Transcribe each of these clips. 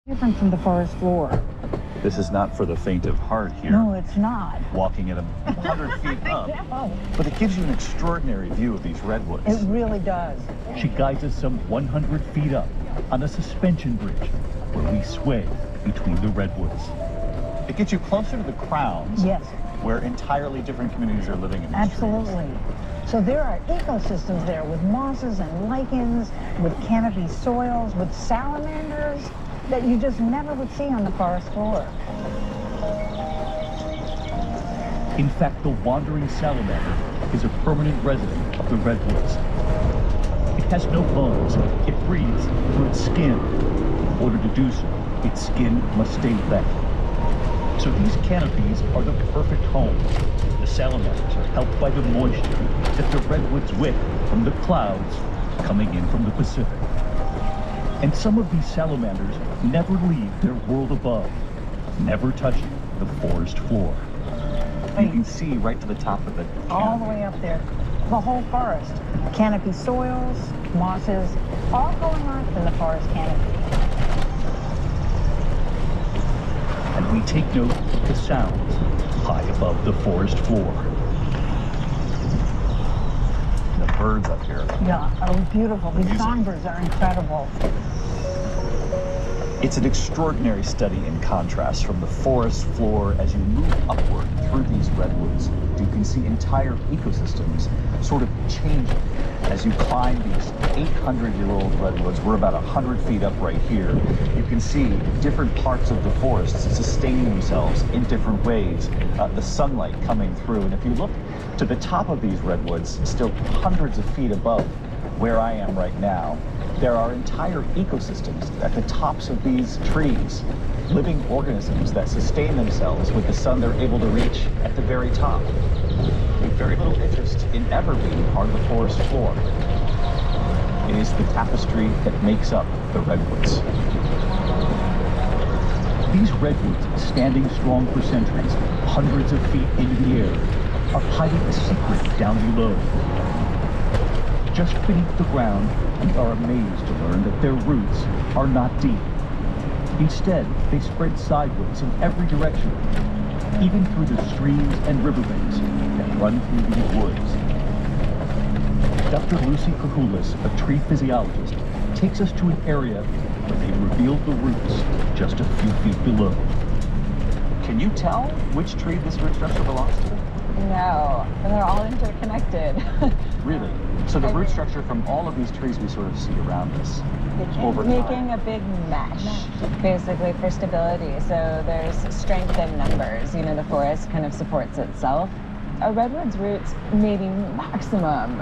Different from the forest floor. This is not for the faint of heart here. No, it's not. Walking at 100 feet up. But it gives you an extraordinary view of these redwoods. It really does. She guides us some 100 feet up on a suspension bridge where we sway between the redwoods. It gets you closer to the crowns. Yes. Where entirely different communities are living in these Absolutely. trees. So there are ecosystems there with mosses and lichens, with canopy soils, with salamanders that you just never would see on the forest floor. In fact, the wandering salamander is a permanent resident of the redwoods. It has no bones. It breathes through its skin. In order to do so, its skin must stay wet. So these canopies are the perfect home. The salamanders are helped by the moisture that the redwoods whip from the clouds coming in from the Pacific. And some of these salamanders never leave their world above, never touching the forest floor. You can see right to the top of it. All the way up there. The whole forest. Canopy soils, mosses, all going on in the forest canopy. And we take note of the sounds high above the forest floor. The birds up here. Yeah, are beautiful. These songbirds are incredible. It's an extraordinary study in contrast from the forest floor. As you move upward through these redwoods, you can see entire ecosystems sort of changing. As you climb these 800-year-old redwoods, we're about 100 feet up right here. You can see different parts of the forest sustaining themselves in different ways. The sunlight coming through. And if you look to the top of these redwoods, still hundreds of feet above where I am right now, there are entire ecosystems at the tops of these trees, living organisms that sustain themselves with the sun they're able to reach at the very top. With very little interest in ever being part of the forest floor. It is the tapestry that makes up the redwoods. These redwoods, standing strong for centuries, hundreds of feet into the air, are hiding a secret down below. Just beneath the ground, we are amazed to learn that their roots are not deep. Instead, they spread sideways in every direction, even through the streams and riverbanks that run through these woods. Dr. Lucy Koukoulas, a tree physiologist, takes us to an area where they revealed the roots just a few feet below. Can you tell which tree this root structure belongs to? No, they're all interconnected. Really? So the root structure from all of these trees we sort of see around us over time. Making a big mesh, basically, for stability. So there's strength in numbers. You know, the forest kind of supports itself. A redwood's roots maybe maximum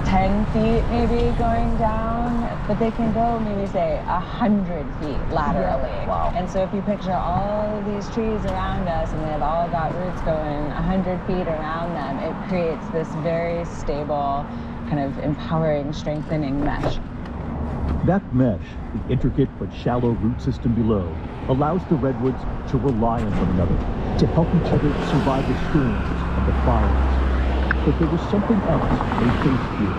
10 feet maybe going down, but they can go maybe say 100 feet laterally. Yeah. Wow. And so if you picture all of these trees around us and they've all got roots going 100 feet around them, it creates this very stable, kind of empowering, strengthening mesh. That mesh, the intricate but shallow root system below, allows the redwoods to rely on one another, to help each other survive the storms and the fires. But there was something else they faced here.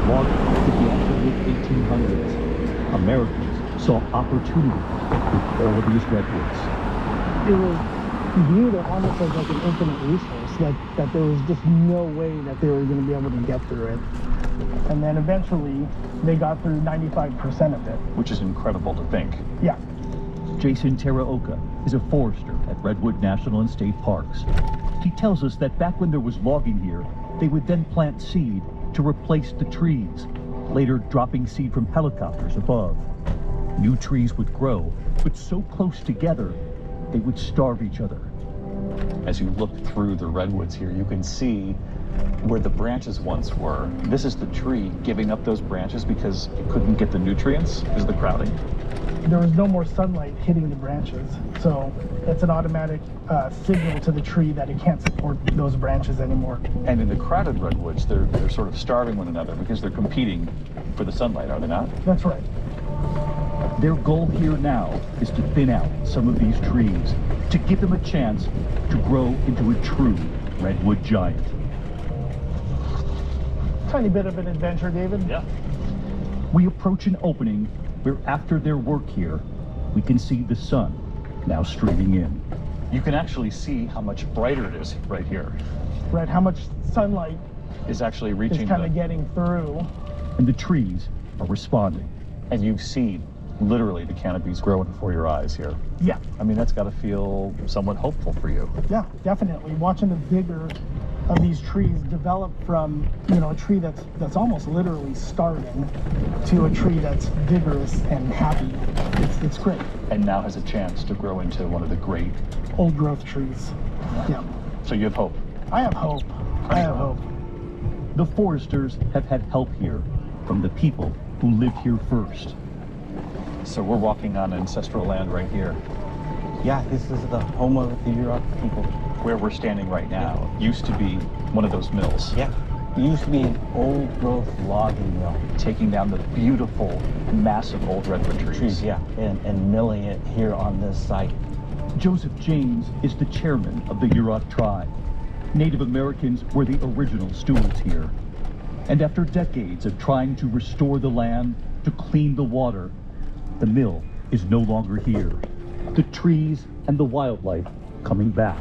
Long after the absolute 1800s, Americans saw opportunity with all of these redwoods. It was viewed almost as like an infinite resource, that there was just no way that they were going to be able to get through it. And then eventually they got through 95% of it. Which is incredible to think. Yeah. Jason Teraoka is a forester at Redwood National and State Parks. He tells us that back when there was logging here, they would then plant seed to replace the trees, later dropping seed from helicopters above. New trees would grow, but so close together, they would starve each other. As you look through the redwoods here, you can see where the branches once were. This is the tree giving up those branches because it couldn't get the nutrients because of the crowding. There was no more sunlight hitting the branches, so it's an automatic signal to the tree that it can't support those branches anymore. And in the crowded redwoods, they're sort of starving one another because they're competing for the sunlight, are they not? That's right. Their goal here now is to thin out some of these trees, to give them a chance to grow into a true redwood giant. Tiny bit of an adventure, David. Yeah. We approach an opening where, after their work here, we can see the sun now streaming in. You can actually see how much brighter it is right here. Right, how much sunlight Is actually is reaching kind of getting through. And the trees are responding. and you've seen literally the canopies growing before your eyes here. Yeah, I mean, that's got to feel somewhat hopeful for you. yeah, definitely. Watching the vigor of these trees develop from, you know, a tree that's almost literally starving to a tree that's vigorous and happy. It's great. And now has a chance to grow into one of the great. Old growth trees. Yeah. So you have hope. I have hope. I have hope. The foresters have had help here from the people who lived here first. So we're walking on ancestral land right here. Yeah, this is the home of the Yurok people. Where we're standing right now used to be one of those mills. Yeah. It used to be an old growth logging mill. Taking down the beautiful, massive old redwood trees. Yeah, and milling it here on this site. Joseph James is the chairman of the Yurok tribe. Native Americans were the original stewards here. And after decades of trying to restore the land, to clean the water, the mill is no longer here. The trees and the wildlife coming back.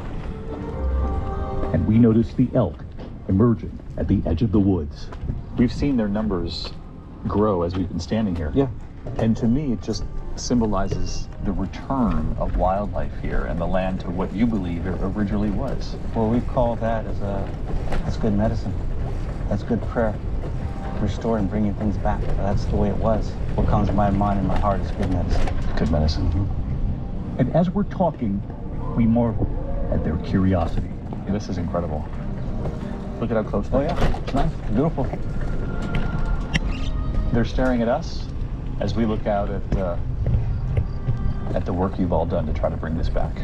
And we notice the elk emerging at the edge of the woods. We've seen their numbers grow as we've been standing here. Yeah. And to me, it just symbolizes the return of wildlife here and the land to what you believe it originally was. Well, we call that that's good medicine. That's good prayer. Restoring, bringing things back. That's the way it was. What comes to my mind and my heart is good medicine. Good medicine. Mm-hmm. And as we're talking, we marvel at their curiosity. This is incredible. Look at how close they are. Oh yeah, it's nice, beautiful. They're staring at us as we look out at the work you've all done to try to bring this back.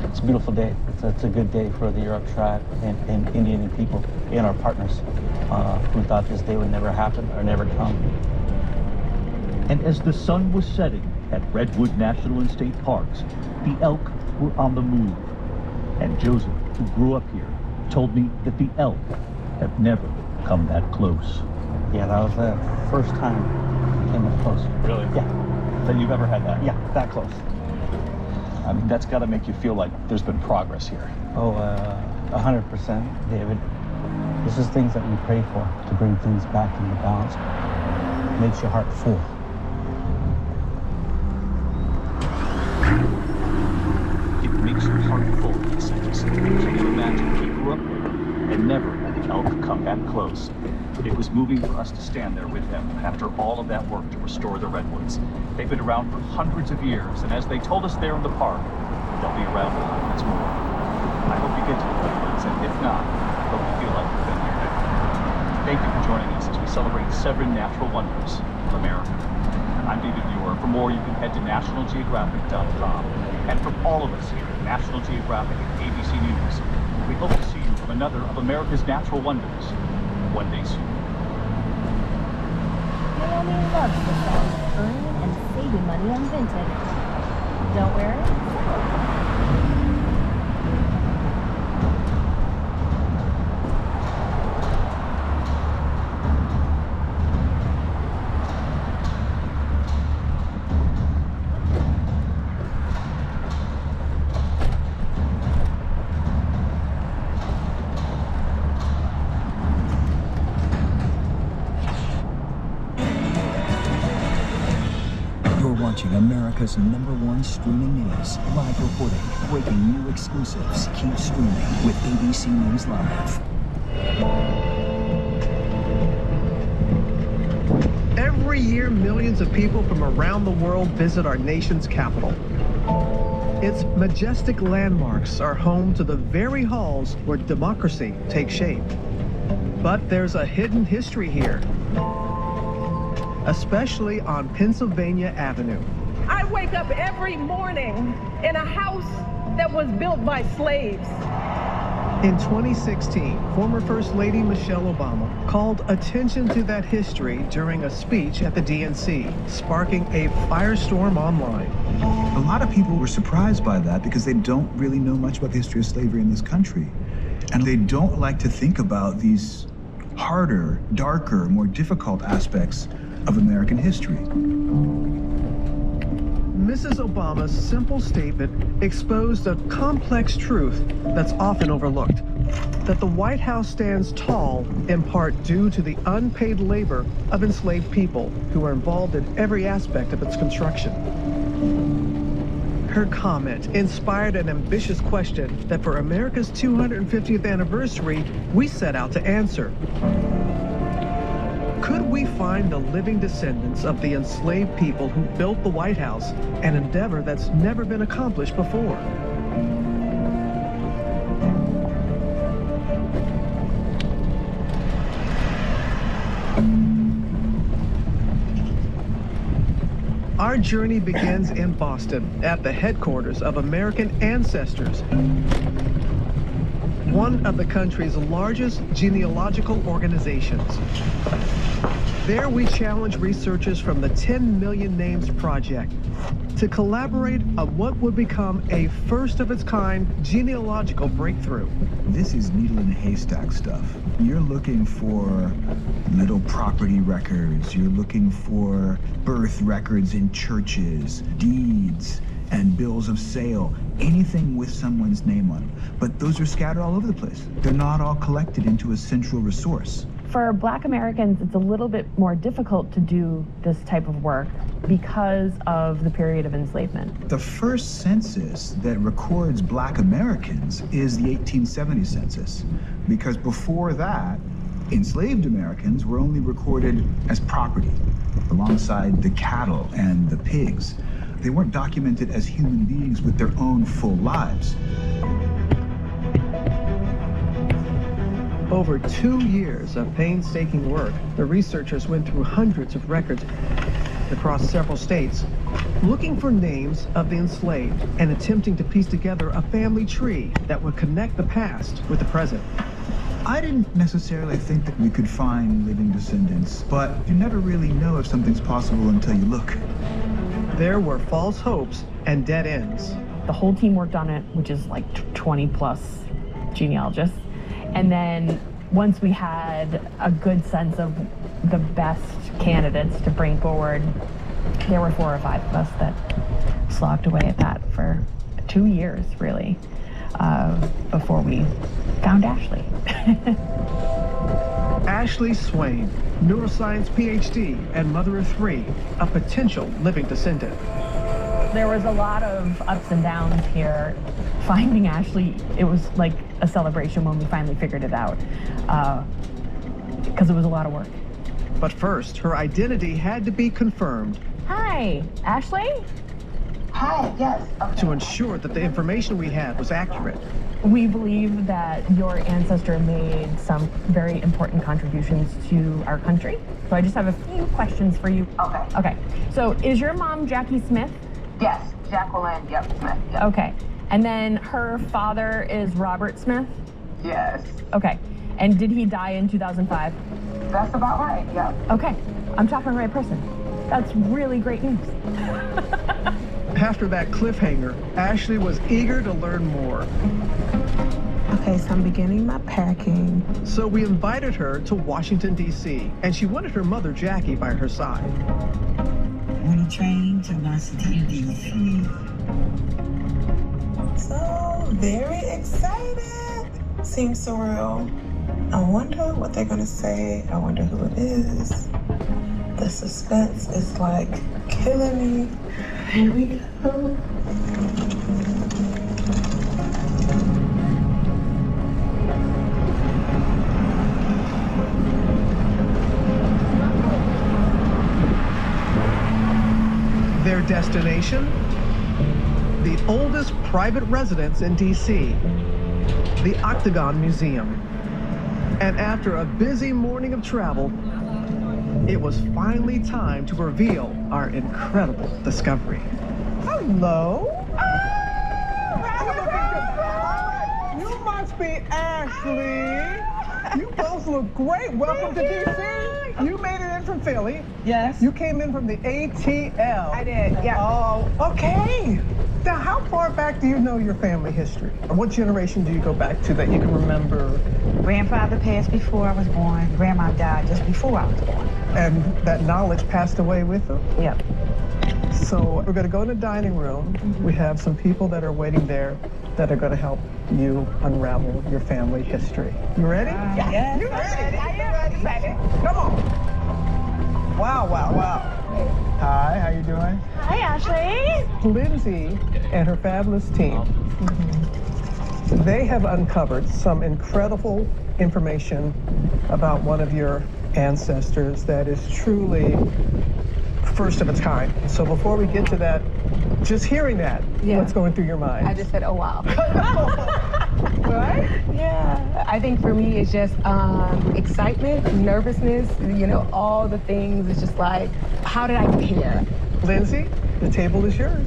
It's a beautiful day. It's a good day for the Yurok tribe and Indian people and our partners who thought this day would never happen or never come. And as the sun was setting at Redwood National and State Parks, the elk were on the move. And Joseph, who grew up here, told me that the elk have never come that close. Yeah, that was the first time I came up close. Really? Yeah, That you've ever had that? yeah, that close. I mean, that's got to make you feel like there's been progress here. Oh, 100%, David. This is things that we pray for, to bring things back into balance. Makes your heart full. It makes your heart full, he says. Can you imagine he grew up here and never had the elk come that close? It was moving for us to stand there with them after all of that work to restore the redwoods. They've been around for hundreds of years, and as they told us there in the park, they'll be around for hundreds more. I hope you get to the redwoods, and if not, I hope you feel like you've been here now. Thank you for joining us as we celebrate 7 natural wonders of America. I'm David Muir. For more, you can head to nationalgeographic.com. And from all of us here at National Geographic and ABC News, we hope to see you from another of America's natural wonders one day soon. Naomi loves the song Earning and Saving Money on Vinted. Don't wear it? Watching America's #1 streaming news. Live reporting, breaking new exclusives. Keep streaming with ABC News Live. Every year, millions of people from around the world visit our nation's capital. Its majestic landmarks are home to the very halls where democracy takes shape. But there's a hidden history here, especially on Pennsylvania Avenue. I wake up every morning in a house that was built by slaves. In 2016, former First Lady Michelle Obama called attention to that history during a speech at the DNC, sparking a firestorm online. A lot of people were surprised by that because they don't really know much about the history of slavery in this country. And they don't like to think about these harder, darker, more difficult aspects of American history. Mrs. Obama's simple statement exposed a complex truth that's often overlooked. That the White House stands tall in part due to the unpaid labor of enslaved people who are involved in every aspect of its construction. Her comment inspired an ambitious question that for America's 250th anniversary, we set out to answer. Could we find the living descendants of the enslaved people who built the White House, an endeavor that's never been accomplished before? Our journey begins in Boston, at the headquarters of American Ancestors, one of the country's largest genealogical organizations. There we challenge researchers from the 10 Million Names Project to collaborate on what would become a first-of-its-kind genealogical breakthrough. This is needle in a haystack stuff. You're looking for little property records. You're looking for birth records in churches, deeds, and bills of sale, anything with someone's name on them. But those are scattered all over the place. They're not all collected into a central resource. For Black Americans, it's a little bit more difficult to do this type of work because of the period of enslavement. The first census that records Black Americans is the 1870 census, because before that, enslaved Americans were only recorded as property alongside the cattle and the pigs. They weren't documented as human beings with their own full lives. Over 2 years of painstaking work, the researchers went through hundreds of records across several states, looking for names of the enslaved and attempting to piece together a family tree that would connect the past with the present. I didn't necessarily think that we could find living descendants, but you never really know if something's possible until you look. There were false hopes and dead ends. The whole team worked on it, which is like 20 plus genealogists. And then once we had a good sense of the best candidates to bring forward, there were 4 or 5 of us that slogged away at that for 2 years, really, before we found Ashley. Ashley Swain, neuroscience PhD and mother of 3, a potential living descendant. There was a lot of ups and downs here. Finding Ashley, it was like a celebration when we finally figured it out, because it was a lot of work. But first, her identity had to be confirmed. Hi, Ashley? Hi, yes. Okay. To ensure that the information we had was accurate. We believe that your ancestor made some very important contributions to our country. So I just have a few questions for you. Okay. Okay. So is your mom Jackie Smith? Yes, Jacqueline, Smith. Yep. Okay. And then her father is Robert Smith? Yes. Okay. And did he die in 2005? That's about right, yep. Okay. I'm talking to the right person. That's really great news. After that cliffhanger, Ashley was eager to learn more. Okay, so I'm beginning my packing. So we invited her to Washington, D.C., and she wanted her mother, Jackie, by her side. On a train to Washington, D.C. So, very excited. Seems surreal. I wonder what they're gonna say. I wonder who it is. The suspense is like killing me. Here we go. Their destination? The oldest private residence in D.C., the Octagon Museum. And after a busy morning of travel, it was finally time to reveal our incredible discovery. Hello. You must be Ashley. You both look great. Welcome to D.C. You made it in from Philly. Yes. You came in from the ATL. I did, yeah. Oh, okay. Now, how far back do you know your family history? Or what generation do you go back to that you can remember? Grandfather passed before I was born. Grandma died just before I was born. And that knowledge passed away with them? Yep. So we're going to go in the dining room. We have some people that are waiting there that are going to help you unravel your family history. You ready? Yes. You ready? I am ready. Come on. Wow, wow, wow. Hi, how you doing? Hi, Ashley. Lindsay and her fabulous team, they have uncovered some incredible information about one of your ancestors that is truly first of its kind. So before we get to that, just hearing that, what's going through your mind? I just said, oh, wow. Right? Yeah. I think for me, it's just excitement, nervousness, all the things. It's just like, how did I get here? Lindsay, the table is yours.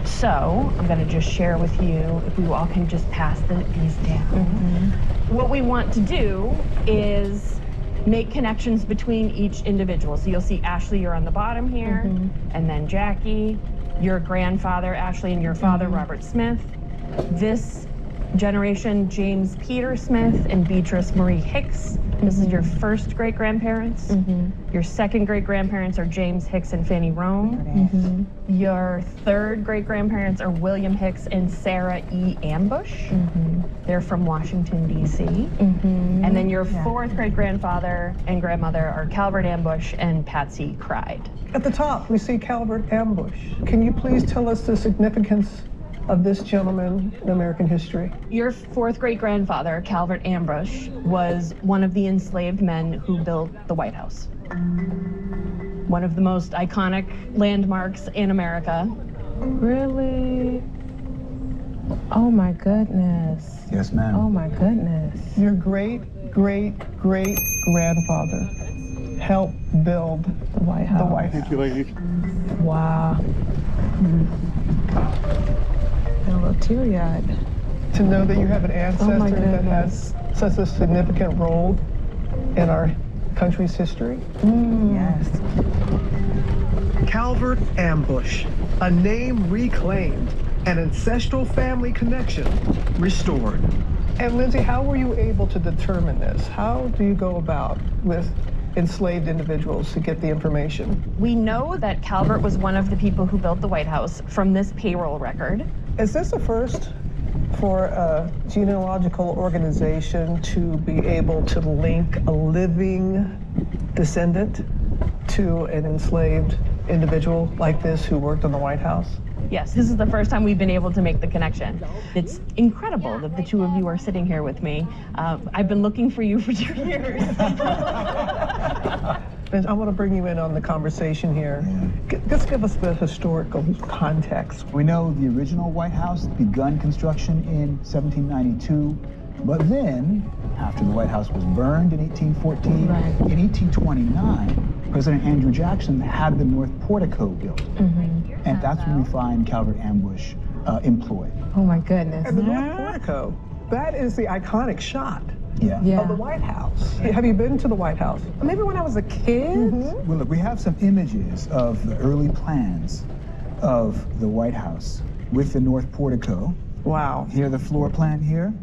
So I'm going to just share with you, if we all can just pass these down. What we want to do is make connections between each individual. So you'll see Ashley, you're on the bottom here, and then Jackie, your grandfather, Ashley, and your father, Robert Smith. This generation, James Peter Smith and Beatrice Marie Hicks. This is your first great-grandparents. Your second great-grandparents are James Hicks and Fanny Rome. Your third great-grandparents are William Hicks and Sarah E. Ambush. They're from Washington, D.C. And then your fourth great-grandfather and grandmother are Calvert Ambush and Patsy Cried. At the top, we see Calvert Ambush. Can you please tell us the significance of this gentleman in American history? Your fourth great-grandfather, Calvert Ambush, was one of the enslaved men who built the White House. One of the most iconic landmarks in America. Really? Oh, my goodness. Yes, ma'am. Oh, my goodness. Your great-great-great-grandfather helped build The White House. the White House. Thank you, ladies. Wow. I'm a little teary-eyed. To know that you have an ancestor that has such a significant role in our country's history. Yes. Calvert Ambush, a name reclaimed, an ancestral family connection restored. And Lindsay, how were you able to determine this? How do you go about with enslaved individuals to get the information? We know that Calvert was one of the people who built the White House from this payroll record. Is this a first for a genealogical organization to be able to link a living descendant to an enslaved individual like this who worked on the White House? Yes, this is the first time we've been able to make the connection. It's incredible that the two of you are sitting here with me. I've been looking for you for 2 years. And I want to bring you in on the conversation here. Just give us the historical context. We know the original White House begun construction in 1792, but then, after the White House was burned in 1814, in 1829, President Andrew Jackson had the North Portico built. And that's when we find Calvert Ambush employed. Oh, my goodness. And the North Portico, that is the iconic shot Yeah. of the White House. Have you been to the White House? Maybe when I was a kid. Well, look, we have some images of the early plans of the White House with the North Portico. Wow. Here, the floor plan here.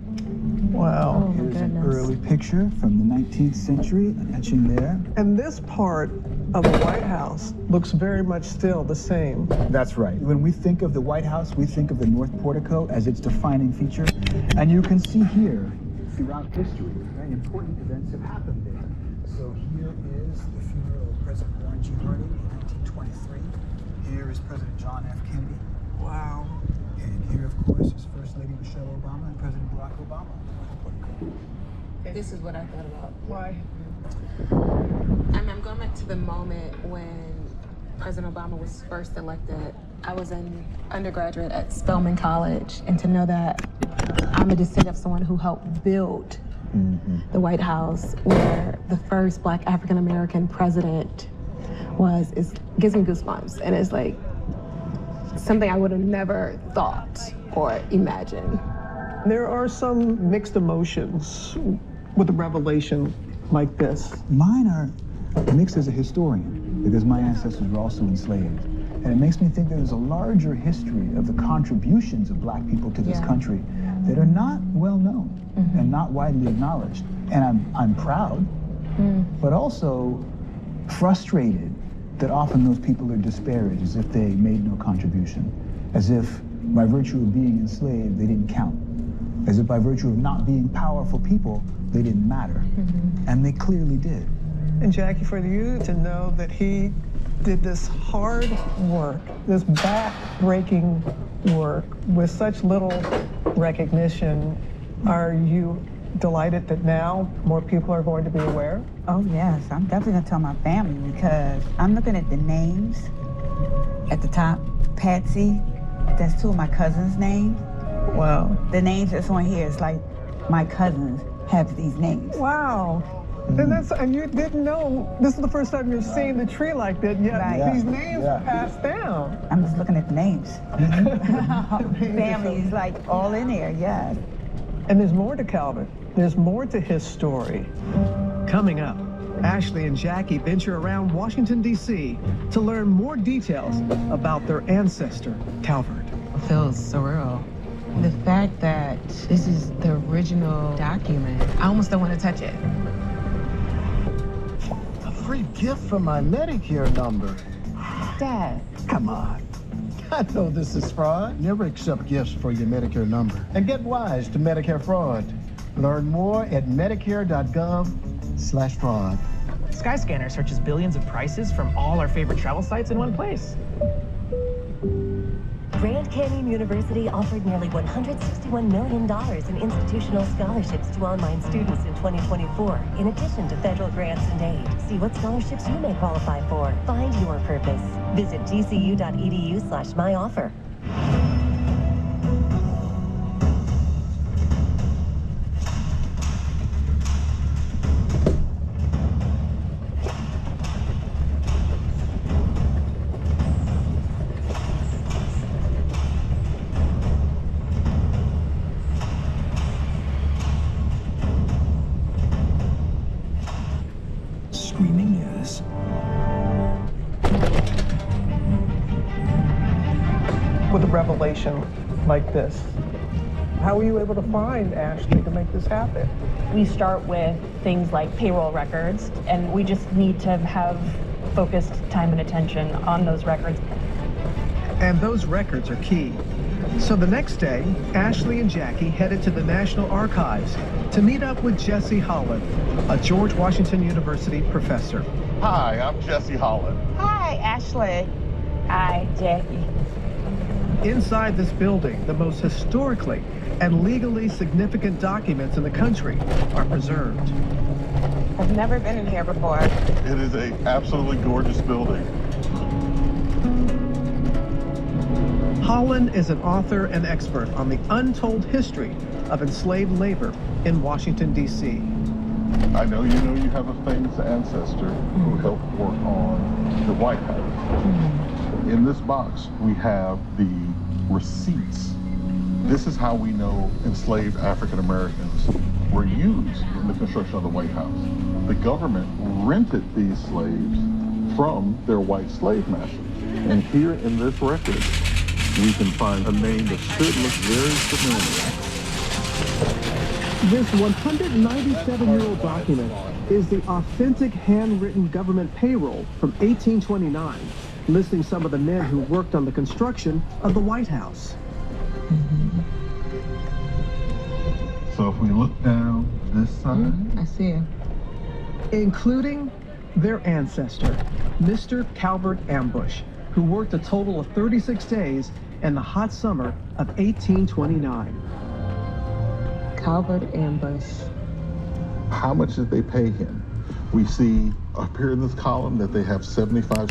Wow. Here's an early picture from the 19th century, an etching there. And this part of the White House looks very much still the same. That's right. When we think of the White House, we think of the North Portico as its defining feature. And you can see here, throughout history, very important events have happened there. So here is the funeral of President Warren G. Harding in 1923. Here is President John F. Kennedy. Wow. And here, of course, is First Lady Michelle Obama and President Barack Obama. This is what I thought about. Why? I'm going back to the moment when President Obama was first elected. I was an undergraduate at Spelman College, and to know that I'm a descendant of someone who helped build the White House, where the first Black African American president was, gives me goosebumps, and it's like something I would have never thought or imagined. There are some mixed emotions with a revelation like this. Mine are mixed as a historian, because my ancestors were also enslaved. And it makes me think that there's a larger history of the contributions of Black people to this country that are not well known and not widely acknowledged. And I'm proud, but also frustrated that often those people are disparaged as if they made no contribution, as if by virtue of being enslaved, they didn't count, as if by virtue of not being powerful people, they didn't matter. And they clearly did. And Jackie, for you to know that he did this hard work, this back-breaking work with such little recognition, are you delighted that now more people are going to be aware? Oh, yes. I'm definitely going to tell my family because I'm looking at the names at the top. Patsy, that's two of my cousins' names. Wow. The names that's on here is like my cousins have these names. Wow. And you didn't know, this is the first time you're seeing the tree like that, yet Right. these names are passed down. I'm just looking at the names. Family is like all in there, yes. And there's more to Calvin. There's more to his story. Coming up, Ashley and Jackie venture around Washington, D.C. to learn more details about their ancestor, Calvert. It feels surreal. The fact that this is the original document, I almost don't want to touch it. A free gift for my Medicare number. Dad. Come on. I know this is fraud. Never accept gifts for your Medicare number. And get wise to Medicare fraud. Learn more at medicare.gov/fraud. Skyscanner searches billions of prices from all our favorite travel sites in one place. Grand Canyon University offered nearly $161 million in institutional scholarships to online students in 2024, in addition to federal grants and aid. See what scholarships you may qualify for. Find your purpose. Visit gcu.edu/myoffer. Streaming news. With a revelation like this, how were you able to find Ashley to make this happen? We start with things like payroll records, and we just need to have focused time and attention on those records. And those records are key. So the next day, Ashley and Jackie headed to the National Archives to meet up with Jesse Holland, a George Washington University professor. Hi, I'm Jesse Holland. Hi, Ashley. Hi, Jackie. Inside this building, the most historically and legally significant documents in the country are preserved. I've never been in here before. It is an absolutely gorgeous building. Holland is an author and expert on the untold history of enslaved labor in Washington, D.C. I know you have a famous ancestor who helped work on the White House. In this box, we have the receipts. This is how we know enslaved African Americans were used in the construction of the White House. The government rented these slaves from their white slave masters. And here in this record, we can find a name that should look very familiar. This 197-year-old document is the authentic handwritten government payroll from 1829, listing some of the men who worked on the construction of the White House. So if we look down this side, I see it. Including their ancestor, Mr. Calvert Ambush, who worked a total of 36 days in the hot summer of 1829. Calvert Ambush. how much did they pay him? We see up here in this column that they have 75